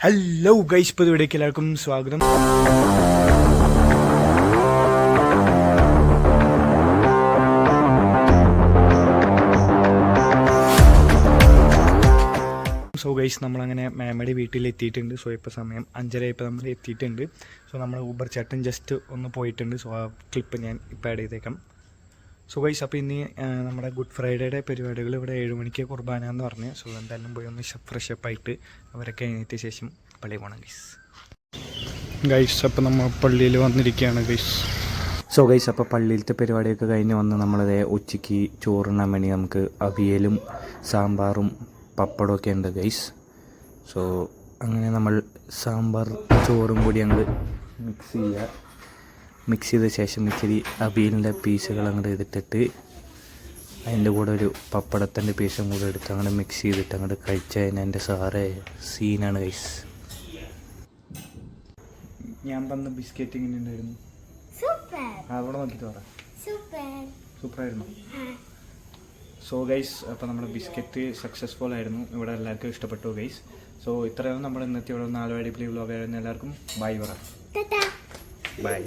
Hello guys, ഇപ്പോൾ ഇവിടേക്ക് എല്ലാവർക്കും സ്വാഗതം. സോ ഗൈസ്, നമ്മളങ്ങനെ മാമയുടെ വീട്ടിലെത്തിയിട്ടുണ്ട്. സോ ഇപ്പോൾ സമയം 5:30 ഇപ്പോൾ നമ്മൾ എത്തിയിട്ടുണ്ട്. സോ നമ്മൾ ഊബർ ചേട്ടൻ ജസ്റ്റ് ഒന്ന് പോയിട്ടുണ്ട്. സോ ആ ക്ലിപ്പ് ഞാൻ ഇപ്പോൾ ആഡ് ചെയ്തേക്കാം. സോ ഗൈസ്, അപ്പോൾ ഇനി നമ്മുടെ ഗുഡ് ഫ്രൈഡേയുടെ പരിപാടികൾ ഇവിടെ 7 മണിക്ക് കുർബാന എന്ന് പറഞ്ഞു. സോ എന്തായാലും പോയി ഒന്ന് ഫ്രഷപ്പായിട്ട് അവരൊക്കെ കഴിഞ്ഞിട്ട് ശേഷം പള്ളിയിൽ പോകണം ഗൈസ്. അപ്പോൾ നമ്മൾ പള്ളിയിൽ വന്നിരിക്കുകയാണ് ഗൈസ്. സോ ഗൈസ്, അപ്പോൾ പള്ളിയിലത്തെ പരിപാടിയൊക്കെ കഴിഞ്ഞ് വന്ന് നമ്മളതേ ഉച്ചയ്ക്ക് ചോറുണ്ണാൻ വേണ്ടി നമുക്ക് അവിയലും സാമ്പാറും പപ്പടമൊക്കെ ഉണ്ട് ഗൈസ്. സോ അങ്ങനെ നമ്മൾ സാമ്പാർ ചോറും കൂടി ഞങ്ങൾ മിക്സ് ചെയ്ത ശേഷം ഇച്ചിരി അവിയലിൻ്റെ പീസുകൾ അങ്ങോട്ട് എടുത്തിട്ട് അതിൻ്റെ കൂടെ ഒരു പപ്പടത്തിൻ്റെ പീസും കൂടെ എടുത്ത് അങ്ങോട്ട് മിക്സ് ചെയ്തിട്ട് അങ്ങോട്ട് കഴിച്ചതിന് എൻ്റെ സാറേ സീനാണ് ഗൈസ്. ഞാൻ തന്ന ബിസ്ക്കറ്റ് എങ്ങനെ ഉണ്ടായിരുന്നു? അവിടെ നോക്കിയിട്ട് പറ. സൂപ്പറായിരുന്നു. സോ ഗൈസ്, അപ്പോൾ നമ്മുടെ ബിസ്ക്കറ്റ് സക്സസ്ഫുൾ ആയിരുന്നു. ഇവിടെ എല്ലാവർക്കും ഇഷ്ടപ്പെട്ടു ഗൈസ്. സോ ഇത്രയും നമ്മുടെ ഇന്നത്തെ ഇവിടെ 4 അടിപൊളി വ്ലോഗായിരുന്നു. എല്ലാവർക്കും ബൈ പറ. ബൈ.